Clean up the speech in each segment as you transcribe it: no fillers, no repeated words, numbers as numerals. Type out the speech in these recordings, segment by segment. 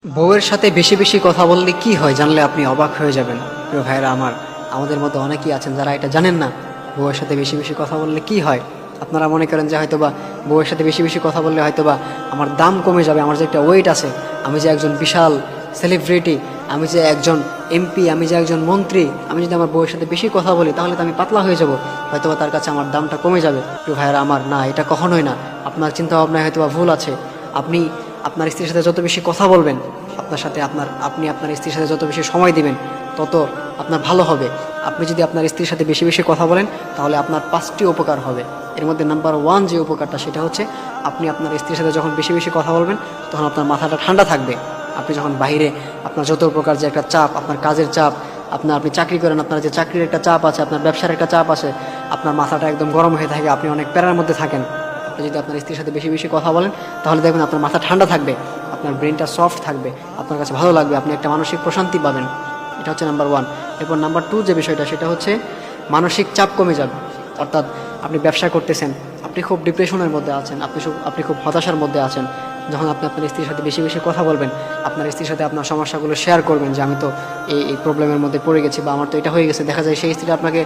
বউয়ের সাথে বেশি বেশি কথা বললে কি হয় জানলে আপনি অবাক হয়ে যাবেন। প্রিয় ভাইরা আমার, আমাদের মধ্যে অনেকেই আছেন যারা এটা জানেন না বউয়ের সাথে বেশি বেশি কথা বললে কি হয়। আপনারা মনে করেন যে হয়তোবা বউয়ের সাথে বেশি বেশি কথা বললে হয়তোবা আমার দাম কমে যাবে, আমার যে একটা ওয়েট আছে, আমি যে একজন বিশাল সেলিব্রিটি, আমি যে একজন এমপি, আমি যে একজন মন্ত্রী, আমি যদি আমার বউয়ের সাথে বেশি কথা বলি তাহলে তো আমি পাতলা হয়ে যাব, হয়তোবা তার কাছে আমার দামটা কমে যাবে। প্রিয় ভাইরা আমার, না, এটা কখনোই না। আপনার চিন্তা ভাবনায় হয়তোবা ভুল আছে। আপনি আপনার স্ত্রীর সাথে যত বেশি কথা বলবেন, আপনি আপনার স্ত্রীর সাথে যত বেশি সময় দিবেন তত আপনার ভালো হবে। আপনি যদি আপনার স্ত্রীর সাথে বেশি বেশি কথা বলেন তাহলে আপনার 5টি উপকার হবে। এর মধ্যে নাম্বার 1 যে উপকারটা সেটা হচ্ছে আপনি আপনার স্ত্রীর সাথে যখন বেশি বেশি কথা বলবেন তখন আপনার মাথাটা ঠান্ডা থাকবে। আপনি যখন বাইরে আপনার যত প্রকার যে একটা চাপ, আপনার কাজের চাপ, আপনি চাকরি করেন, আপনার যে চাকরির একটা চাপ আছে, আপনার ব্যবসার একটা চাপ আছে, আপনার মাথাটা একদম গরম হয়ে থাকে, আপনি অনেক প্যারার মধ্যে থাকেন। আপনি যদি আপনার স্ত্রীর সাথে বেশি বেশি কথা বলেন তাহলে দেখবেন আপনার মাথা ঠান্ডা থাকবে, আপনার ব্রেনটা সফট থাকবে, আপনার কাছে ভালো লাগবে, আপনি একটা মানসিক প্রশান্তি পাবেন। এটা হচ্ছে নাম্বার 1। এরপর নাম্বার 2 যে বিষয়টা সেটা হচ্ছে মানসিক চাপ কমে যাবে। অর্থাৎ আপনি ব্যবসা করতেছেন, আপনি খুব ডিপ্রেশনের মধ্যে আছেন, আপনি খুব হতাশার মধ্যে আছেন, যখন আপনি আপনার স্ত্রীর সাথে বেশি বেশি কথা বলবেন, আপনার স্ত্রীর সাথে আপনার সমস্যাগুলো শেয়ার করবেন যে আমি তো এই প্রবলেমের মধ্যে পড়ে গেছি বা আমার তো এটা হয়ে গেছে, দেখা যায় সেই স্ত্রী আপনাকে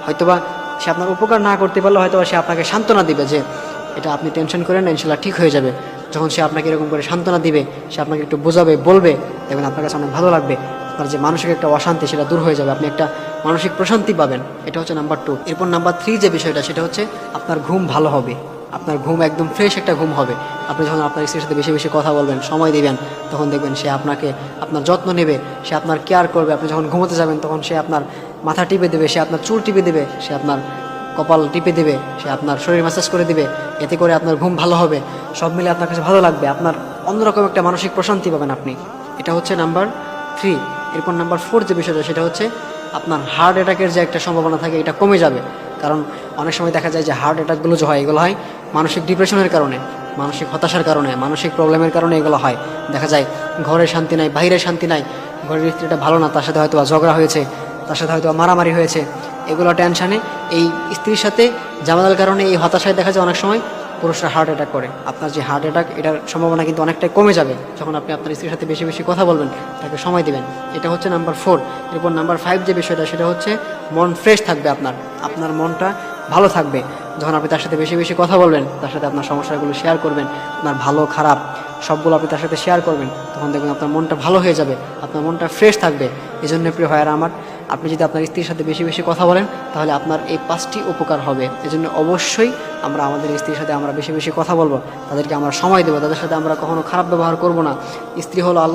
হয়তোবা, সে আপনার উপকার না করতে পারলেও হয়তোবা সে আপনাকে সান্ত্বনা দিবে যে এটা আপনি টেনশন করেন না, ইনশাল্লাহ ঠিক হয়ে যাবে। যখন সে আপনাকে এরকম করে সান্ত্বনা দিবে, সে আপনাকে একটু বোঝাবে, বলবে, দেখবেন আপনার কাছে অনেক ভালো লাগবে। আপনার যে মানসিক একটা অশান্তি সেটা দূর হয়ে যাবে, আপনি একটা মানসিক প্রশান্তি পাবেন। এটা হচ্ছে নাম্বার 2। এরপর নাম্বার 3 যে বিষয়টা সেটা হচ্ছে আপনার ঘুম ভালো হবে, আপনার ঘুম একদম ফ্রেশ একটা ঘুম হবে। আপনি যখন আপনার স্ত্রীর সাথে বেশি বেশি কথা বলবেন, সময় দিবেন, তখন দেখবেন সে আপনার যত্ন নেবে, সে আপনার কেয়ার করবে। আপনি যখন ঘুমোতে যাবেন তখন সে আপনার মাথা টিপে দেবে, সে আপনার চুল টিপে দেবে, সে আপনার কপাল টিপে দেবে, সে আপনার শরীর ম্যাসাজ করে দিবে। এতে করে আপনার ঘুম ভালো হবে, সব মিলে আপনার কাছে ভালো লাগবে, আপনার অন্যরকম একটা মানসিক প্রশান্তি পাবেন আপনি। এটা হচ্ছে নাম্বার 3। এরপর নাম্বার 4 যে বিষয়টা সেটা হচ্ছে আপনার হার্ট অ্যাটাকের যে একটা সম্ভাবনা থাকে এটা কমে যাবে। কারণ অনেক সময় দেখা যায় যে হার্ট অ্যাটাকগুলো যে হয় এগুলো হয় মানসিক ডিপ্রেশনের কারণে, মানসিক হতাশার কারণে, মানসিক প্রবলেমের কারণে এগুলো হয়। দেখা যায় ঘরে শান্তি নাই, বাইরে শান্তি নাই, ঘরের স্ত্রীটা ভালো না, তার সাথে হয়তো ঝগড়া হয়েছে, তার সাথে হয়তো মারামারি হয়েছে, এগুলো টেনশানে, এই স্ত্রীর সাথে ঝামেলার কারণে, এই হতাশায় দেখা যায় অনেক সময় পুরুষরা হার্ট অ্যাটাক করে। আপনার যে হার্ট অ্যাটাক, এটার সম্ভাবনা কিন্তু অনেকটাই কমে যাবে যখন আপনি আপনার স্ত্রীর সাথে বেশি বেশি কথা বলবেন, তাকে সময় দিবেন। এটা হচ্ছে নাম্বার 4। এরপর নাম্বার 5 যে বিষয়টা সেটা হচ্ছে মন ফ্রেশ থাকবে, আপনার মনটা ভালো থাকবে যখন আপনি তার সাথে বেশি বেশি কথা বলবেন, তার সাথে আপনার সমস্যাগুলো শেয়ার করবেন, আপনার ভালো খারাপ সবগুলো আপনি তার সাথে শেয়ার করবেন, তখন দেখবেন আপনার মনটা ভালো হয়ে যাবে, আপনার মনটা ফ্রেশ থাকবে। এই জন্য প্রিয় ভাইয়েরা আমার, আপনি যদি আপনার স্ত্রীর সাথে বেশি বেশি কথা বলেন তাহলে আপনার এই 5টি উপকার হবে। এজন্য অবশ্যই আমরা আমাদের স্ত্রীর সাথে আমরা বেশি বেশি কথা বলবো, তাদেরকে আমরা সময় দেবো, তাদের সাথে আমরা কখনো খারাপ ব্যবহার করব না। স্ত্রী হলো আল্লাহ